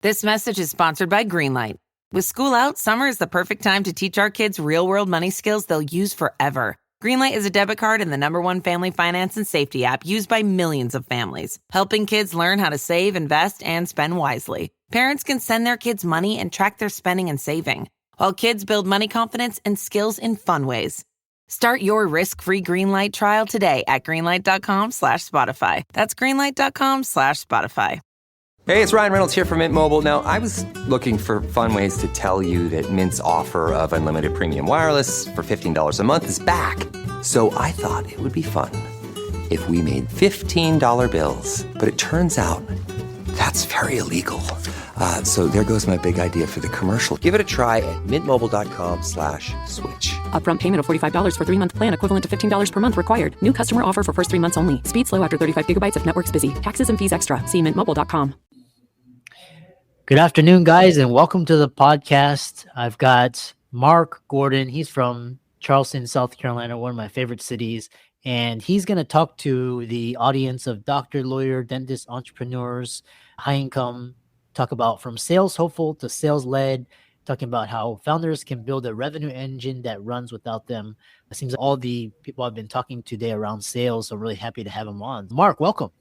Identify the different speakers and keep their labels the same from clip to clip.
Speaker 1: This message is sponsored by Greenlight. With school out, summer is the perfect time to teach our kids real-world money skills they'll use forever. Greenlight is a debit card and the #1 family finance and safety app used by millions of families, helping kids learn how to save, invest, and spend wisely. Parents can send their kids money and track their spending and saving, while kids build money confidence and skills in fun ways. Start your risk-free Greenlight trial today at greenlight.com/Spotify. That's greenlight.com/Spotify.
Speaker 2: Hey, it's Ryan Reynolds here from Mint Mobile. Now, I was looking for fun ways to tell you that Mint's offer of unlimited premium wireless for $15 a month is back. So I thought it would be fun if we made $15 bills. But it turns out that's very illegal. So there goes my big idea for the commercial. Give it a try at mintmobile.com/switch.
Speaker 3: Upfront payment of $45 for 3-month plan, equivalent to $15 per month required. New customer offer for first 3 months only. Speed slow after 35 gigabytes if network's busy. Taxes and fees extra. See mintmobile.com.
Speaker 4: Good afternoon, guys, and welcome to the podcast. I've got Mark Gordon. He's from Charleston, South Carolina, one of my favorite cities. And he's going to talk to the audience of doctor, lawyer, dentist, entrepreneurs, high income, talk about from sales hopeful to sales led, talking about how founders can build a revenue engine that runs without them. It seems like all the people I've been talking to today around sales, so I'm really happy to have him on. Mark, welcome.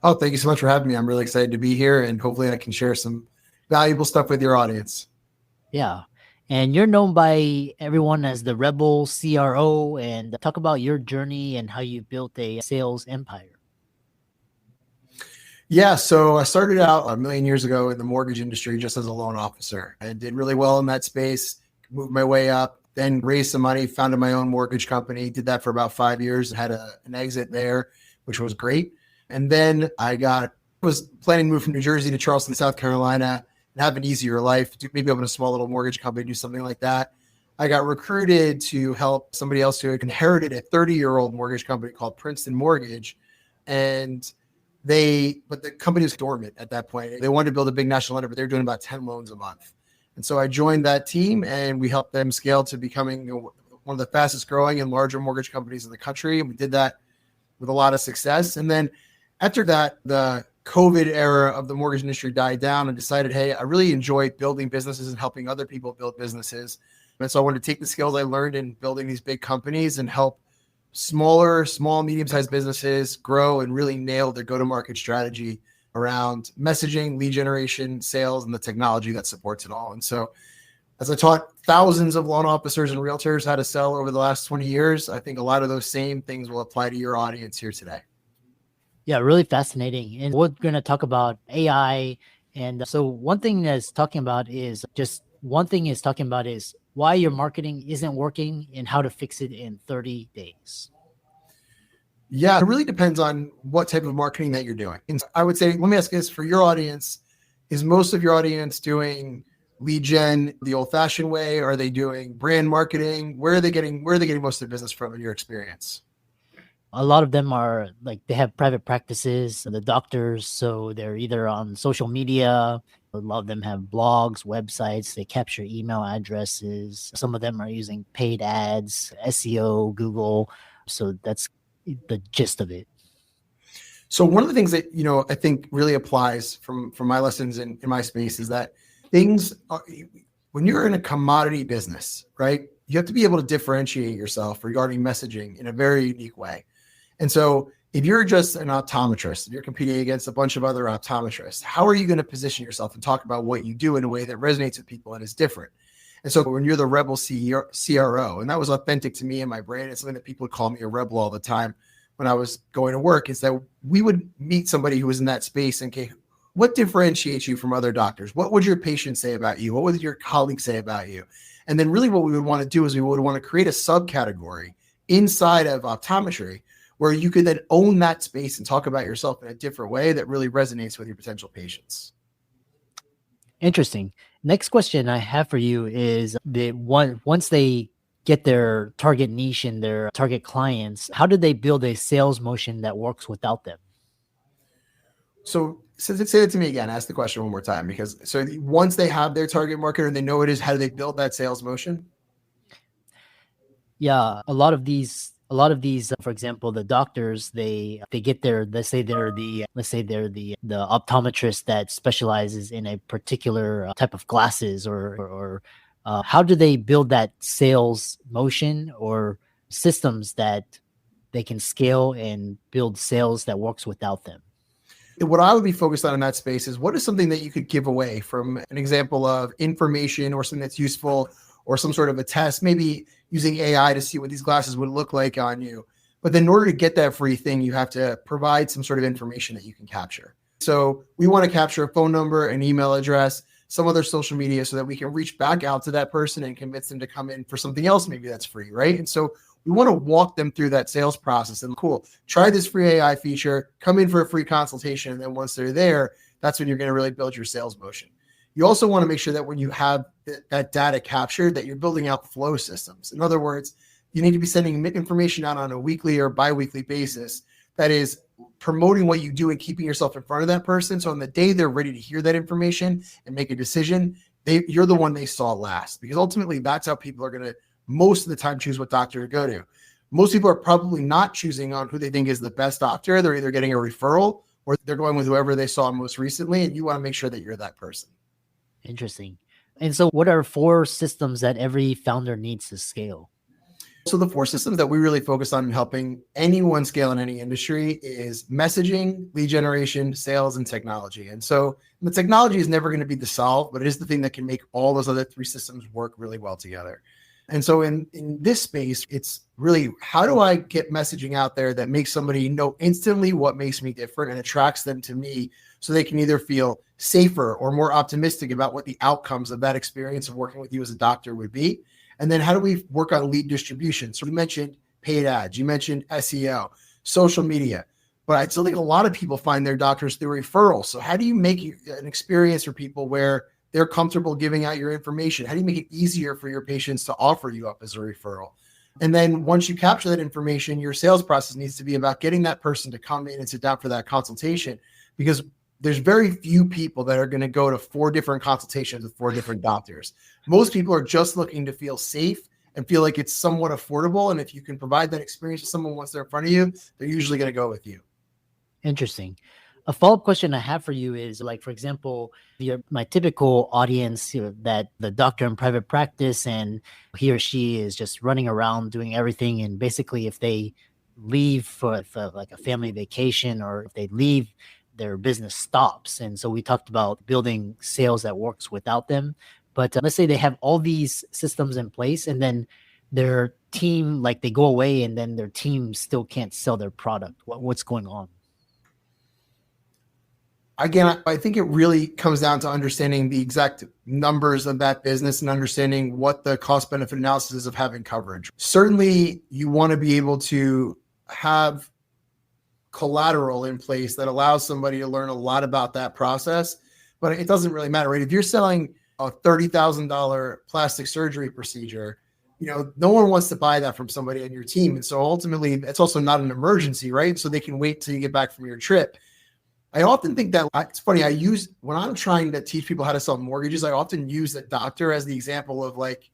Speaker 5: Oh, thank you so much for having me. I'm really excited to be here, and hopefully I can share some valuable stuff with your audience.
Speaker 4: Yeah. And you're known by everyone as the Rebel CRO, and talk about your journey and how you built a sales empire.
Speaker 5: Yeah, so I started out a million years ago in the mortgage industry just as a loan officer. I did really well in that space, moved my way up, then raised some money, founded my own mortgage company, did that for about 5 years, had an exit there, which was great. And then was planning to move from New Jersey to Charleston, South Carolina, and have an easier life, maybe open a small little mortgage company, do something like that. I got recruited to help somebody else who had inherited a 30-year-old mortgage company called Princeton Mortgage. But the company was dormant at that point. They wanted to build a big national lender, but they were doing about 10 loans a month. And so I joined that team, and we helped them scale to becoming one of the fastest growing and larger mortgage companies in the country. And we did that with a lot of success. And then after that, the COVID era of the mortgage industry died down, and decided, hey, I really enjoy building businesses and helping other people build businesses. And so I wanted to take the skills I learned in building these big companies and help small, medium-sized businesses grow and really nail their go-to-market strategy around messaging, lead generation, sales, and the technology that supports it all. And so as I taught thousands of loan officers and realtors how to sell over the last 20 years, I think a lot of those same things will apply to your audience here today.
Speaker 4: Yeah, really fascinating. And we're going to talk about AI. And so one thing talking about is why your marketing isn't working and how to fix it in 30 days.
Speaker 5: Yeah, it really depends on what type of marketing that you're doing. And I would say, let me ask this for your audience, is most of your audience doing lead gen the old fashioned way? Or are they doing brand marketing? Where are they getting most of their business from in your experience?
Speaker 4: A lot of them are they have private practices, the doctors. So they're either on social media. A lot of them have blogs, websites. They capture email addresses. Some of them are using paid ads, SEO, Google. So that's the gist of it.
Speaker 5: So one of the things that, I think really applies from my lessons in my space is that when you're in a commodity business, right, you have to be able to differentiate yourself regarding messaging in a very unique way. And so if you're just an optometrist and you're competing against a bunch of other optometrists, how are you going to position yourself and talk about what you do in a way that resonates with people and is different? And so when you're the Rebel CRO, and that was authentic to me and my brain, it's something that people would call me a rebel all the time when I was going to work, is that we would meet somebody who was in that space and, okay, what differentiates you from other doctors? What would your patients say about you? What would your colleagues say about you? And then really what we would want to do is we would want to create a subcategory inside of optometry where you could then own that space and talk about yourself in a different way that really resonates with your potential patients.
Speaker 4: Interesting. Next question I have for you is once they get their target niche and their target clients, how do they build a sales motion that works without them?
Speaker 5: So say that to me again, ask the question one more time, because once they have their target market and they know what it is, how do they build that sales motion?
Speaker 4: Yeah, a lot of these a lot of these, for example, the doctors, they get their, let's say they're the optometrist that specializes in a particular type of glasses, or how do they build that sales motion or systems that they can scale and build sales that works without them?
Speaker 5: What I would be focused on in that space is, what is something that you could give away, from an example of information or something that's useful, or some sort of a test, maybe using AI to see what these glasses would look like on you. But then in order to get that free thing, you have to provide some sort of information that you can capture. So we want to capture a phone number, an email address, some other social media, so that we can reach back out to that person and convince them to come in for something else maybe that's free, right? And so we want to walk them through that sales process and, cool, try this free AI feature, come in for a free consultation. And then once they're there, that's when you're going to really build your sales motion. You also want to make sure that when you have that data captured, that you're building out flow systems. In other words, you need to be sending information out on a weekly or biweekly basis that is promoting what you do and keeping yourself in front of that person. So on the day they're ready to hear that information and make a decision, you're the one they saw last, because ultimately that's how people are going to most of the time choose what doctor to go to. Most people are probably not choosing on who they think is the best doctor. They're either getting a referral or they're going with whoever they saw most recently. And you want to make sure that you're that person.
Speaker 4: Interesting. And so what are 4 systems that every founder needs to scale?
Speaker 5: So the 4 systems that we really focus on in helping anyone scale in any industry is messaging, lead generation, sales, and technology. And so the technology is never going to be the solve, but it is the thing that can make all those other 3 systems work really well together. And so in this space, it's really, how do I get messaging out there that makes somebody know instantly what makes me different and attracts them to me, so they can either feel safer or more optimistic about what the outcomes of that experience of working with you as a doctor would be. And then how do we work on lead distribution? So you mentioned paid ads, you mentioned SEO, social media, but I still think a lot of people find their doctors through referrals. So how do you make an experience for people where they're comfortable giving out your information? How do you make it easier for your patients to offer you up as a referral? And then once you capture that information, your sales process needs to be about getting that person to come in and sit down for that consultation, because there's very few people that are going to go to 4 different consultations with 4 different doctors. Most people are just looking to feel safe and feel like it's somewhat affordable. And if you can provide that experience to someone once they're in front of you, they're usually going to go with you.
Speaker 4: Interesting. A follow-up question I have for you is, like, for example, my typical audience, that the doctor in private practice, and he or she is just running around doing everything. And basically, if they leave for like a family vacation, or if they leave, their business stops. And so we talked about building sales that works without them. But let's say they have all these systems in place, and then their team, like, they go away, and then their team still can't sell their product. What's going on?
Speaker 5: Again, I think it really comes down to understanding the exact numbers of that business and understanding what the cost benefit analysis is of having coverage. Certainly, you want to be able to have collateral in place that allows somebody to learn a lot about that process, but it doesn't really matter, right? If you're selling a $30,000 plastic surgery procedure, no one wants to buy that from somebody on your team. And so ultimately, it's also not an emergency, right? So they can wait till you get back from your trip. I often think that it's funny. When I'm trying to teach people how to sell mortgages, I often use the doctor as the example of, like,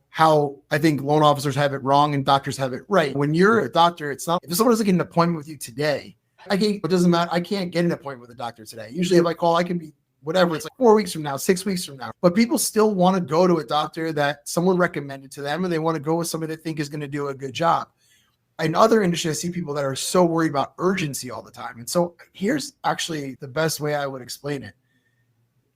Speaker 5: how I think loan officers have it wrong and doctors have it right. When you're a doctor, it's not, if someone doesn't get an appointment with you today, it doesn't matter. I can't get an appointment with a doctor today. Usually if I call, I can be whatever. It's like 4 weeks from now, 6 weeks from now, but people still want to go to a doctor that someone recommended to them, and they want to go with somebody they think is going to do a good job. In other industries, I see people that are so worried about urgency all the time. And so here's actually the best way I would explain it.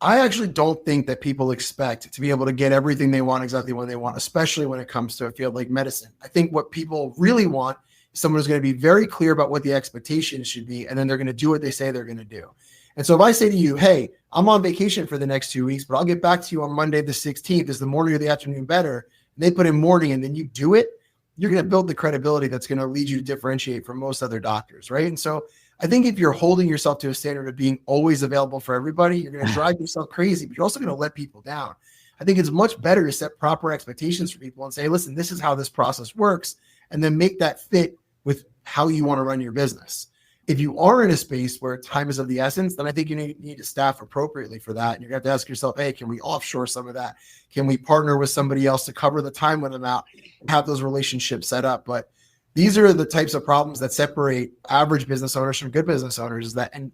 Speaker 5: I actually don't think that people expect to be able to get everything they want exactly when they want, especially when it comes to a field like medicine. I think what people really want is someone who's going to be very clear about what the expectations should be, and then they're going to do what they say they're going to do. And so if I say to you, hey, I'm on vacation for the next 2 weeks, but I'll get back to you on Monday the 16th, is the morning or the afternoon better? And they put in morning, and then you do it, you're going to build the credibility that's going to lead you to differentiate from most other doctors, right? And so I think if you're holding yourself to a standard of being always available for everybody, you're going to drive yourself crazy, but you're also going to let people down. I think it's much better to set proper expectations for people and say, listen, this is how this process works, and then make that fit with how you want to run your business. If you are in a space where time is of the essence, then I think you need to staff appropriately for that. And you're going to have to ask yourself, hey, can we offshore some of that? Can we partner with somebody else to cover the time when I'm out and have those relationships set up? But These are the types of problems that separate average business owners from good business owners. And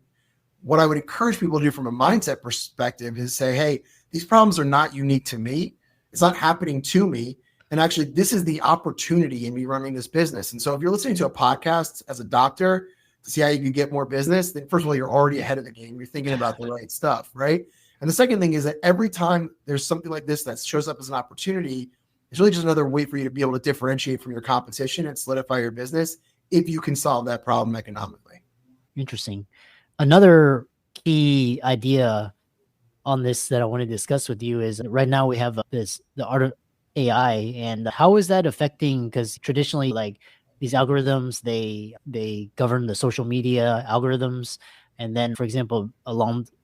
Speaker 5: what I would encourage people to do from a mindset perspective is say, hey, these problems are not unique to me. It's not happening to me. And actually, this is the opportunity in me running this business. And so if you're listening to a podcast as a doctor to see how you can get more business, then first of all, you're already ahead of the game. You're thinking about the right stuff, right? And the second thing is that every time there's something like this that shows up as an opportunity, it's really just another way for you to be able to differentiate from your competition and solidify your business if you can solve that problem economically.
Speaker 4: Interesting. Another key idea on this that I want to discuss with you is right now we have the art of AI, and how is that affecting? Because traditionally, like these algorithms, they govern the social media algorithms. And then, for example,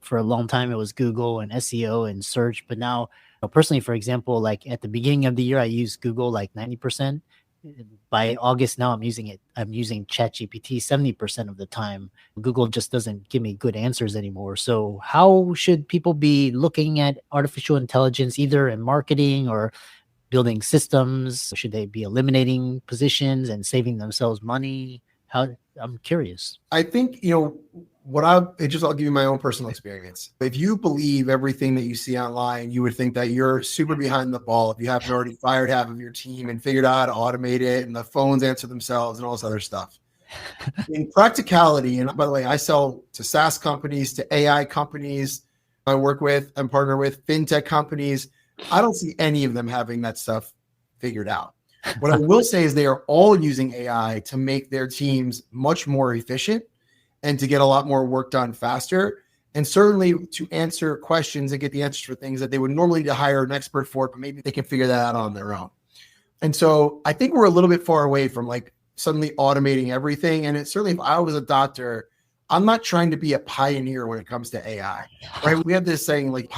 Speaker 4: for a long time, it was Google and SEO and search. But now, personally, for example, like at the beginning of the year, I used Google like 90%. By August now, I'm using ChatGPT 70% of the time. Google just doesn't give me good answers anymore. So how should people be looking at artificial intelligence, either in marketing or building systems? Should they be eliminating positions and saving themselves money? I'm curious.
Speaker 5: I think, I'll give you my own personal experience. If you believe everything that you see online, you would think that you're super behind the ball if you haven't already fired half of your team and figured out how to automate it and the phones answer themselves and all this other stuff. In practicality, and by the way, I sell to SaaS companies, to AI companies I work with and partner with, fintech companies. I don't see any of them having that stuff figured out. What I will say is they are all using AI to make their teams much more efficient and to get a lot more work done faster, and certainly to answer questions and get the answers for things that they would normally need to hire an expert for, but maybe they can figure that out on their own. And so I think we're a little bit far away from like suddenly automating everything. And it's certainly, if I was a doctor, I'm not trying to be a pioneer when it comes to AI, right? We have this saying like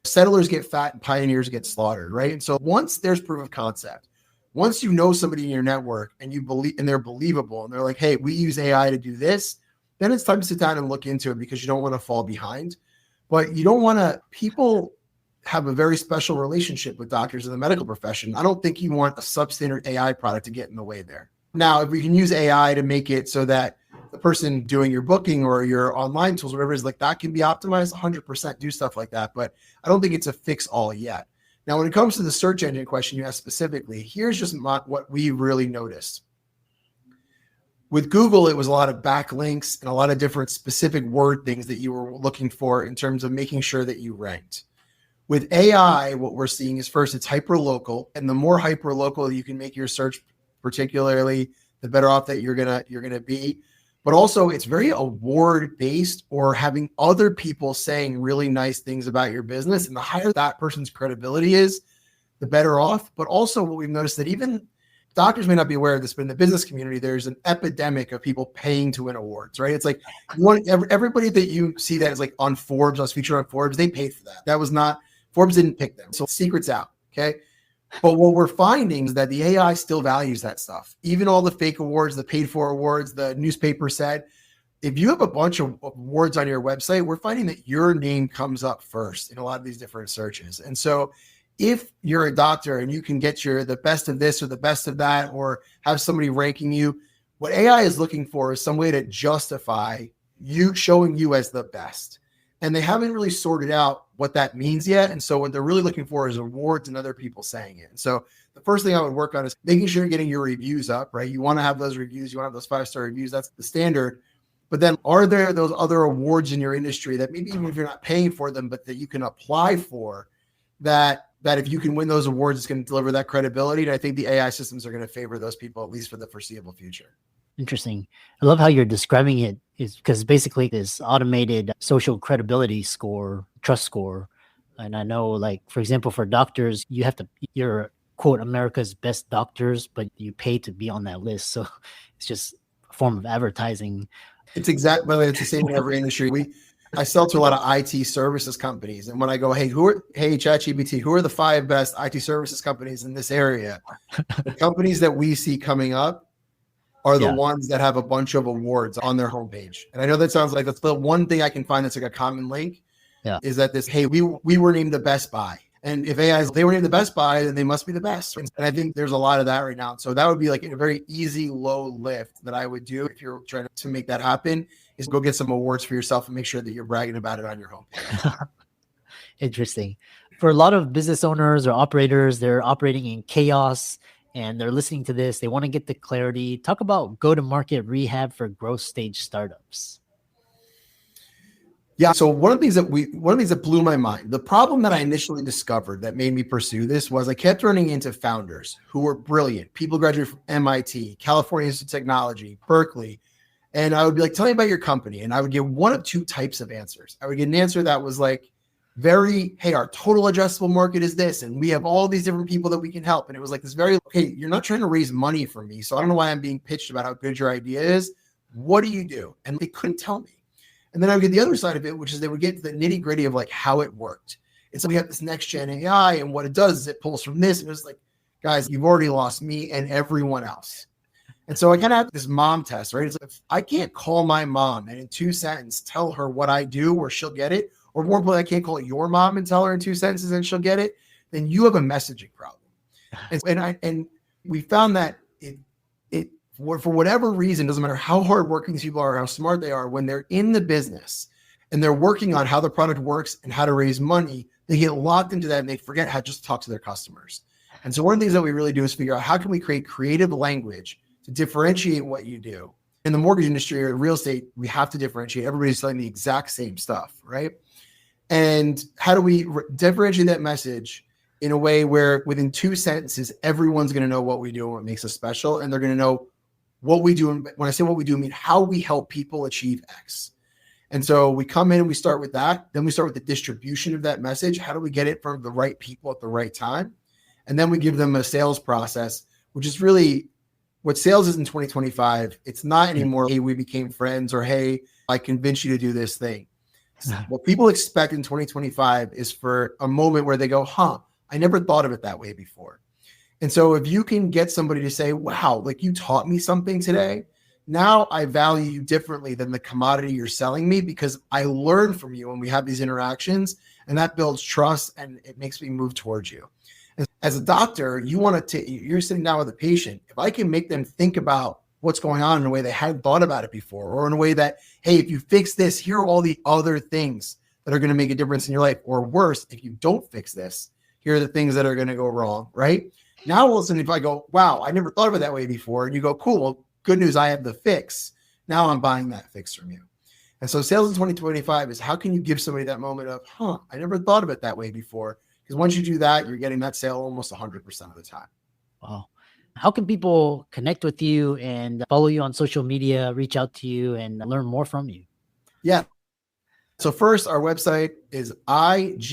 Speaker 5: settlers get fat and pioneers get slaughtered, right? And so once there's proof of concept, once you know somebody in your network and you believe, and they're believable and they're like, hey, we use AI to do this, then it's time to sit down and look into it, because you don't want to fall behind. But you don't want to, people have a very special relationship with doctors in the medical profession. I don't think you want a substandard AI product to get in the way there. Now, if we can use AI to make it so that the person doing your booking or your online tools, whatever it is, like that can be optimized 100%, do stuff like that. But I don't think it's a fix all yet. Now, when it comes to the search engine question you asked specifically, here's just what we really noticed. With Google, it was a lot of backlinks and a lot of different specific word things that you were looking for in terms of making sure that you ranked. With AI, what we're seeing is first, it's hyperlocal, and the more hyperlocal you can make your search, particularly, the better off that you're gonna be. But also, it's very award-based, or having other people saying really nice things about your business. And the higher that person's credibility is, the better off. But also what we've noticed that even doctors may not be aware of this, but in the business community, there's an epidemic of people paying to win awards, right? It's like everybody that you see that is like on Forbes, I was featured on Forbes, they paid for that. That was not, Forbes didn't pick them. So secret's out, okay? But what we're finding is that the AI still values that stuff. Even all the fake awards, the paid for awards, the newspaper said, if you have a bunch of awards on your website, we're finding that your name comes up first in a lot of these different searches. And so if you're a doctor and you can get the best of this or the best of that, or have somebody ranking you, what AI is looking for is some way to justify you showing you as the best. And they haven't really sorted out what that means yet. And so what they're really looking for is awards and other people saying it. And so the first thing I would work on is making sure you're getting your reviews up, right? You want to have those reviews. You want to have those 5-star reviews. That's the standard. But then are there those other awards in your industry that maybe even if you're not paying for them, but that you can apply for, that if you can win those awards, it's going to deliver that credibility. And I think the AI systems are going to favor those people, at least for the foreseeable future.
Speaker 4: Interesting. I love how you're describing it, is because basically this automated social credibility score, trust score. And I know, like, for example, for doctors, you're quote America's best doctors, but you pay to be on that list. So it's just a form of advertising.
Speaker 5: It's exactly, it's the same in every industry. I sell to a lot of IT services companies. And when I go, hey, ChatGPT, who are the 5 best IT services companies in this area? The companies that we see coming up are the ones that have a bunch of awards on their homepage. And I know that that's the one thing I can find that's like a common link, is that hey, we were named the best buy. And if AIs, they were named the best buy, then they must be the best. And I think there's a lot of that right now. So that would be like a very easy, low lift that I would do if you're trying to make that happen, is go get some awards for yourself and make sure that you're bragging about it on your homepage.
Speaker 4: Interesting. For a lot of business owners or operators, they're operating in chaos and they're listening to this. They want to get the clarity. Talk about go-to-market rehab for growth stage startups.
Speaker 5: Yeah. So one of the things that blew my mind, the problem that I initially discovered that made me pursue this was I kept running into founders who were brilliant. People graduated from MIT, California Institute of Technology, Berkeley. And I would be like, tell me about your company. And I would get one of two types of answers. I would get an answer that was like, hey, our total addressable market is this, and we have all these different people that we can help. And it was like this hey, you're not trying to raise money for me, so I don't know why I'm being pitched about how good your idea is. What do you do? And they couldn't tell me. And then I would get the other side of it, which is they would get to the nitty gritty of like how it worked. It's like we have this next gen AI, and what it does is it pulls from this. And it was like, guys, you've already lost me and everyone else. And so I kind of have this mom test, right? It's like, if I can't call my mom and in 2 sentences tell her what I do where she'll get it, or more importantly, I can't call your mom and tell her in 2 sentences and she'll get it, then you have a messaging problem. And we found that for whatever reason, doesn't matter how hardworking these people are, how smart they are, when they're in the business and they're working on how the product works and how to raise money, they get locked into that and they forget how to just talk to their customers. And so one of the things that we really do is figure out how can we create creative language to differentiate what you do. In the mortgage industry or real estate, we have to differentiate. Everybody's selling the exact same stuff, right? And how do we differentiate that message in a way where within 2 sentences, everyone's going to know what we do and what makes us special. And they're going to know what we do. And when I say what we do, I mean how we help people achieve X. And so we come in and we start with that. Then we start with the distribution of that message. How do we get it from the right people at the right time? And then we give them a sales process, which is really what sales is in 2025. It's not anymore, hey, we became friends, or hey, I convinced you to do this thing. What people expect in 2025 is for a moment where they go, I never thought of it that way before. And so if you can get somebody to say, wow, like you taught me something today, now I value you differently than the commodity you're selling me because I learned from you when we have these interactions, and that builds trust and it makes me move towards you. As a doctor, you're sitting down with a patient. If I can make them think about what's going on in a way they hadn't thought about it before, or in a way that, hey, if you fix this, here are all the other things that are going to make a difference in your life. Or worse, if you don't fix this, here are the things that are going to go wrong, right? Now, all of a sudden, if I go, wow, I never thought of it that way before, and you go, cool, well, good news, I have the fix. Now I'm buying that fix from you. And so sales in 2025 is how can you give somebody that moment of, I never thought of it that way before. Because once you do that, you're getting that sale almost 100% of the time.
Speaker 4: Wow. How can people connect with you and follow you on social media, reach out to you, and learn more from you?
Speaker 5: Yeah. So first, our website is igtms.com.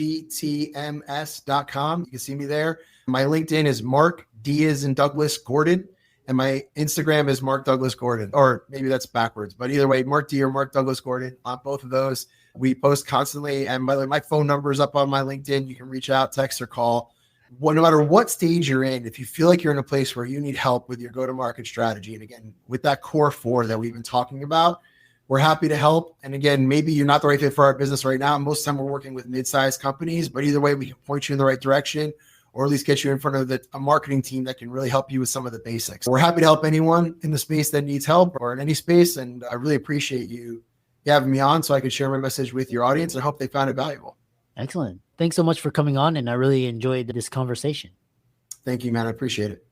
Speaker 5: You can see me there. My LinkedIn is Mark D as in Douglas Gordon. And my Instagram is Mark Douglas Gordon, or maybe that's backwards, but either way, Mark D or Mark Douglas Gordon on both of those. We post constantly. And by the way, my phone number is up on my LinkedIn. You can reach out, text, or call. No matter what stage you're in, if you feel like you're in a place where you need help with your go-to-market strategy, and again, with that core 4 that we've been talking about, we're happy to help. And again, maybe you're not the right fit for our business right now. Most of the time we're working with mid-sized companies, but either way, we can point you in the right direction, or at least get you in front of a marketing team that can really help you with some of the basics. We're happy to help anyone in the space that needs help or in any space. And I really appreciate you having me on so I could share my message with your audience. I hope they found it valuable.
Speaker 4: Excellent. Thanks so much for coming on. And I really enjoyed this conversation.
Speaker 5: Thank you, man. I appreciate it.